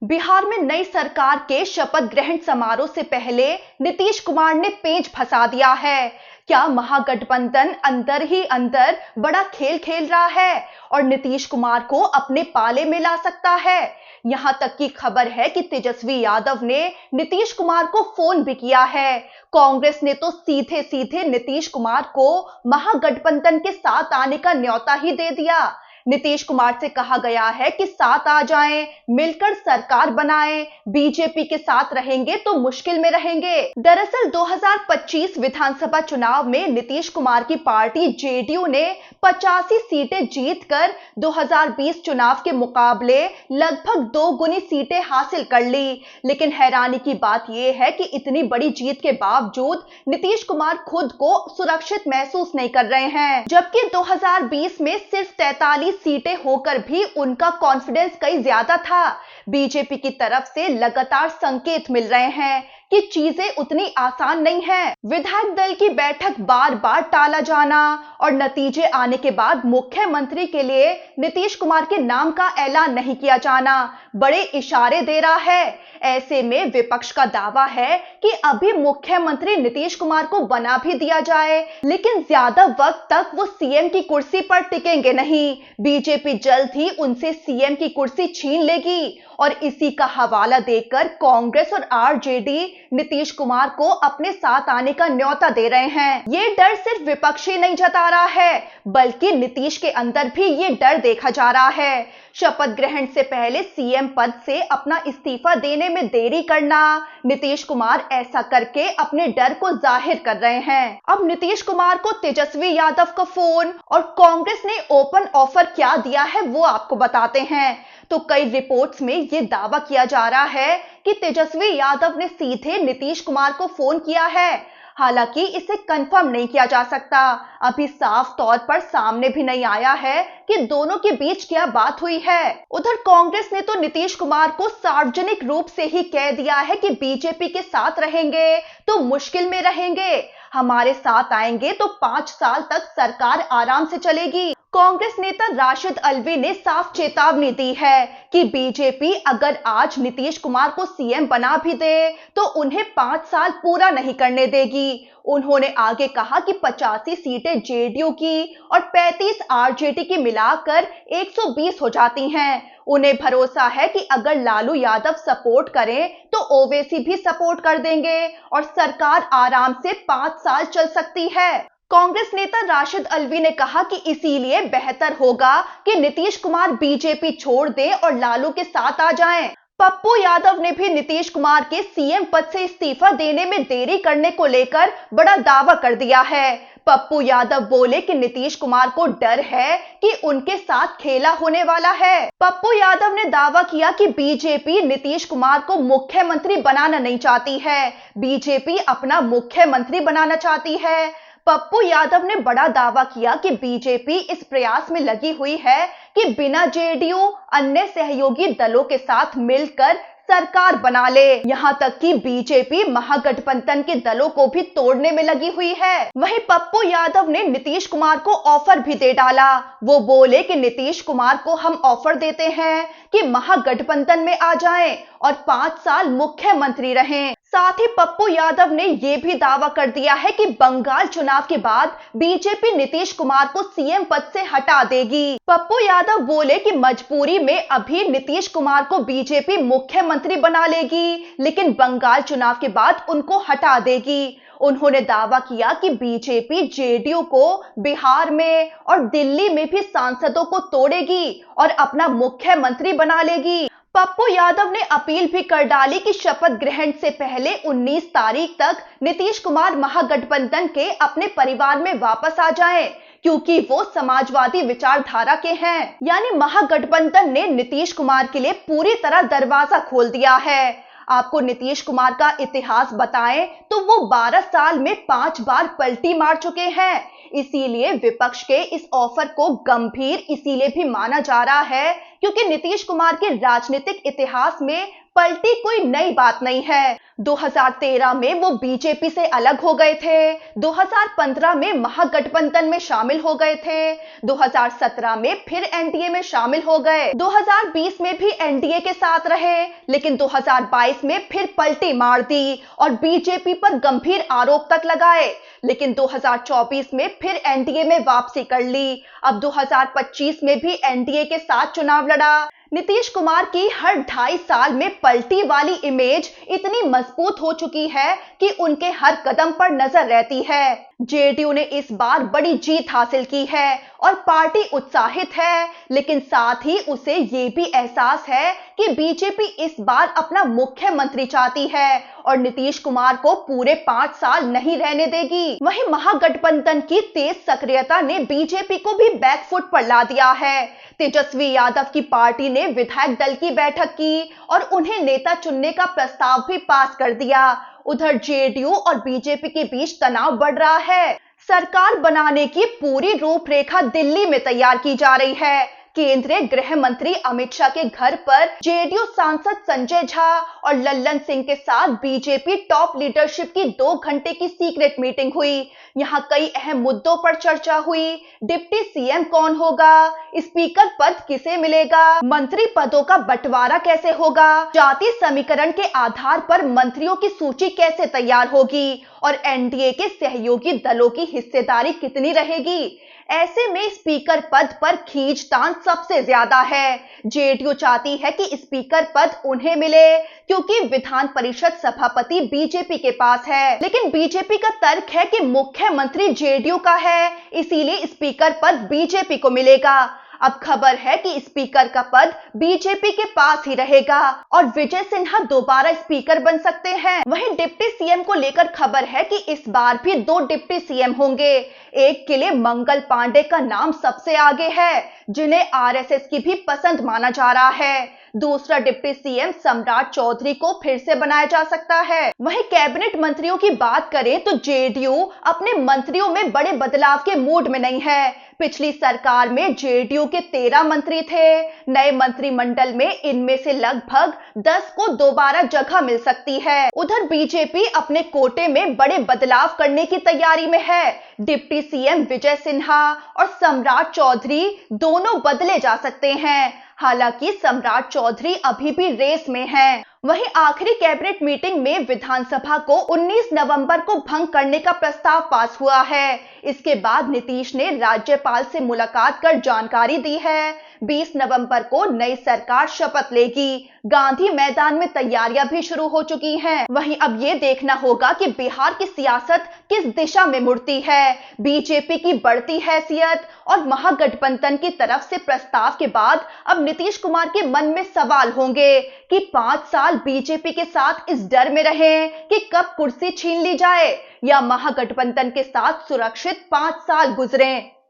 बिहार में नई सरकार के शपथ ग्रहण समारोह से पहले नीतीश कुमार ने पेंच फंसा दिया है। क्या महागठबंधन अंदर ही अंदर बड़ा खेल खेल रहा है और नीतीश कुमार को अपने पाले में ला सकता है? यहां तक की खबर है कि तेजस्वी यादव ने नीतीश कुमार को फोन भी किया है। कांग्रेस ने तो सीधे सीधे नीतीश कुमार को महागठबंधन के साथ आने का न्योता ही दे दिया। नीतीश कुमार से कहा गया है कि साथ आ जाएं, मिलकर सरकार बनाएं, बीजेपी के साथ रहेंगे तो मुश्किल में रहेंगे। दरअसल 2025 विधानसभा चुनाव में नीतीश कुमार की पार्टी जेडीयू ने 85 सीटें जीतकर 2020 चुनाव के मुकाबले लगभग 2 गुनी सीटें हासिल कर ली। लेकिन हैरानी की बात यह है कि इतनी बड़ी जीत के बावजूद नीतीश कुमार खुद को सुरक्षित महसूस नहीं कर रहे हैं, जबकि 2020 में सिर्फ 43 सीटें होकर भी उनका कॉन्फिडेंस कहीं ज्यादा था। बीजेपी की तरफ से लगातार संकेत मिल रहे हैं कि चीजें उतनी आसान नहीं हैं। विधायक दल की बैठक बार बार टाला जाना और नतीजे आने के बाद मुख्यमंत्री के लिए नीतीश कुमार के नाम का ऐलान नहीं किया जाना बड़े इशारे दे रहा है। ऐसे में विपक्ष का दावा है कि अभी मुख्यमंत्री नीतीश कुमार को बना भी दिया जाए, लेकिन ज्यादा वक्त तक वो सीएम की कुर्सी पर टिकेंगे नहीं। बीजेपी जल्द ही उनसे सीएम की कुर्सी छीन लेगी और इसी का हवाला देकर कांग्रेस और आरजेडी नीतीश कुमार को अपने साथ आने का न्योता दे रहे हैं। ये डर सिर्फ विपक्ष ही नहीं जता रहा है, बल्कि नीतीश के अंदर भी ये डर देखा जा रहा है। शपथ ग्रहण से पहले सीएम पद से अपना इस्तीफा देने में देरी करना, नीतीश कुमार ऐसा करके अपने डर को जाहिर कर रहे हैं। अब नीतीश कुमार को तेजस्वी यादव का फोन और कांग्रेस ने ओपन ऑफर क्या दिया है वो आपको बताते हैं। तो कई रिपोर्ट्स में ये दावा किया जा रहा है कि तेजस्वी यादव ने सीधे नीतीश कुमार को फोन किया है। हालांकि इसे कंफर्म नहीं किया जा सकता। अभी साफ तौर पर सामने भी नहीं आया है कि दोनों के बीच क्या बात हुई है। उधर कांग्रेस ने तो नीतीश कुमार को सार्वजनिक रूप से ही कह दिया है कि बीजेपी के साथ रहेंगे तो मुश्किल में रहेंगे, हमारे साथ आएंगे तो 5 साल तक सरकार आराम से चलेगी। कांग्रेस नेता राशिद अल्वी ने साफ चेतावनी दी है कि बीजेपी अगर आज नीतीश कुमार को सीएम बना भी दे तो उन्हें 5 साल पूरा नहीं करने देगी। उन्होंने आगे कहा कि 85 सीटें जेडीयू की और 35 आरजेडी की मिलाकर 120 हो जाती हैं। उन्हें भरोसा है कि अगर लालू यादव सपोर्ट करें तो ओवैसी भी सपोर्ट कर देंगे और सरकार आराम से 5 साल चल सकती है। कांग्रेस नेता राशिद अल्वी ने कहा कि इसीलिए बेहतर होगा कि नीतीश कुमार बीजेपी छोड़ दें और लालू के साथ आ जाएं। पप्पू यादव ने भी नीतीश कुमार के सीएम पद से इस्तीफा देने में देरी करने को लेकर बड़ा दावा कर दिया है। पप्पू यादव बोले कि नीतीश कुमार को डर है कि उनके साथ खेला होने वाला है। पप्पू यादव ने दावा किया कि बीजेपी नीतीश कुमार को मुख्यमंत्री बनाना नहीं चाहती है, बीजेपी अपना मुख्यमंत्री बनाना चाहती है। पप्पू यादव ने बड़ा दावा किया कि बीजेपी इस प्रयास में लगी हुई है कि बिना जेडीयू अन्य सहयोगी दलों के साथ मिलकर सरकार बना ले। यहां तक कि बीजेपी महागठबंधन के दलों को भी तोड़ने में लगी हुई है। वहीं पप्पू यादव ने नीतीश कुमार को ऑफर भी दे डाला। वो बोले कि नीतीश कुमार को हम ऑफर देते हैं कि महागठबंधन में आ जाएं और 5 साल मुख्यमंत्री रहें। साथ ही पप्पू यादव ने यह भी दावा कर दिया है कि बंगाल चुनाव के बाद बीजेपी नीतीश कुमार को सीएम पद से हटा देगी। पप्पू यादव बोले कि मजबूरी में अभी नीतीश कुमार को बीजेपी मुख्यमंत्री बना लेगी, लेकिन बंगाल चुनाव के बाद उनको हटा देगी। उन्होंने दावा किया कि बीजेपी जेडीयू को बिहार में और दिल्ली में भी सांसदों को तोड़ेगी और अपना मुख्यमंत्री बना लेगी। पप्पू यादव ने अपील भी कर डाली कि शपथ ग्रहण से पहले 19 तारीख तक नीतीश कुमार महागठबंधन के अपने परिवार में वापस आ जाएं, क्योंकि वो समाजवादी विचारधारा के हैं। यानी महागठबंधन ने नीतीश कुमार के लिए पूरी तरह दरवाजा खोल दिया है। आपको नीतीश कुमार का इतिहास बताएं तो वो 12 साल में 5 बार पलटी मार चुके हैं। इसीलिए विपक्ष के इस ऑफर को गंभीर इसीलिए भी माना जा रहा है क्योंकि नीतीश कुमार के राजनीतिक इतिहास में पलटी कोई नई बात नहीं है। 2013 में वो बीजेपी से अलग हो गए थे, 2015 में महागठबंधन में शामिल हो गए थे, 2017 में फिर एनडीए में शामिल हो गए, 2020 में भी एनडीए के साथ रहे, लेकिन 2022 में फिर पलटी मार दी और बीजेपी पर गंभीर आरोप तक लगाए। लेकिन 2024 में फिर एनडीए में वापसी कर ली। अब 2025 में भी एनडीए के साथ चुनाव लड़ा। नीतीश कुमार की हर 2.5 साल में पलटी वाली इमेज इतनी मजबूत हो चुकी है कि उनके हर कदम पर नजर रहती है। जेडीयू ने इस बार बड़ी जीत हासिल की है और पार्टी उत्साहित है, लेकिन साथ ही उसे ये भी एहसास है कि बीजेपी इस बार अपना मुख्यमंत्री चाहती है और नीतीश कुमार को पूरे 5 साल नहीं रहने देगी। वहीं महागठबंधन की तेज सक्रियता ने बीजेपी को भी बैकफुट पर ला दिया है। तेजस्वी यादव की पार्टी ने विधायक दल की बैठक की और उन्हें नेता चुनने का प्रस्ताव भी पास कर दिया। उधर जेडीयू और बीजेपी के बीच तनाव बढ़ रहा है। सरकार बनाने की पूरी रूपरेखा दिल्ली में तैयार की जा रही है। केंद्रीय गृह मंत्री अमित शाह के घर पर जेडीयू सांसद संजय झा और लल्लन सिंह के साथ बीजेपी टॉप लीडरशिप की 2 घंटे की सीक्रेट मीटिंग हुई। यहां कई अहम मुद्दों पर चर्चा हुई। डिप्टी सीएम कौन होगा, स्पीकर पद किसे मिलेगा, मंत्री पदों का बंटवारा कैसे होगा, जाति समीकरण के आधार पर मंत्रियों की सूची कैसे तैयार होगी और एनडीए के सहयोगी दलों की हिस्सेदारी कितनी रहेगी। ऐसे में स्पीकर पद पर खींचतान सबसे ज्यादा है। जेडीयू चाहती है कि स्पीकर पद उन्हें मिले क्योंकि विधान परिषद सभापति बीजेपी के पास है, लेकिन बीजेपी का तर्क है कि मुख्यमंत्री जेडीयू का है, इसीलिए स्पीकर पद बीजेपी को मिलेगा। अब खबर है कि स्पीकर का पद बीजेपी के पास ही रहेगा और विजय सिन्हा दोबारा स्पीकर बन सकते हैं। वहीं डिप्टी सीएम को लेकर खबर है कि इस बार भी 2 डिप्टी सीएम होंगे। एक के लिए मंगल पांडे का नाम सबसे आगे है, जिन्हें आरएसएस की भी पसंद माना जा रहा है। दूसरा डिप्टी सीएम सम्राट चौधरी को फिर से बनाया जा सकता है। वहीं कैबिनेट मंत्रियों की बात करें तो जेडीयू अपने मंत्रियों में बड़े बदलाव के मूड में नहीं है। पिछली सरकार में जेडीयू के 13 मंत्री थे। नए मंत्रिमंडल में इनमें से लगभग 10 को दोबारा जगह मिल सकती है। उधर बीजेपी अपने कोटे में बड़े बदलाव करने की तैयारी में है। डिप्टी सीएम विजय सिन्हा और सम्राट चौधरी दोनों बदले जा सकते हैं। हालांकि सम्राट चौधरी अभी भी रेस में हैं। वहीं आखिरी कैबिनेट मीटिंग में विधानसभा को 19 नवंबर को भंग करने का प्रस्ताव पास हुआ है। इसके बाद नीतीश ने राज्यपाल से मुलाकात कर जानकारी दी है। 20 नवंबर को नई सरकार शपथ लेगी। गांधी मैदान में तैयारियां भी शुरू हो चुकी हैं। वहीं अब ये देखना होगा कि बिहार की सियासत किस दिशा में मुड़ती है। बीजेपी की बढ़ती हैसियत और महागठबंधन की तरफ से प्रस्ताव के बाद अब नीतीश कुमार के मन में सवाल होंगे कि 5 साल बीजेपी के साथ इस डर में रहें कि कब कुर्सी छीन ली जाए या महागठबंधन के साथ सुरक्षित 5 साल गुजरें।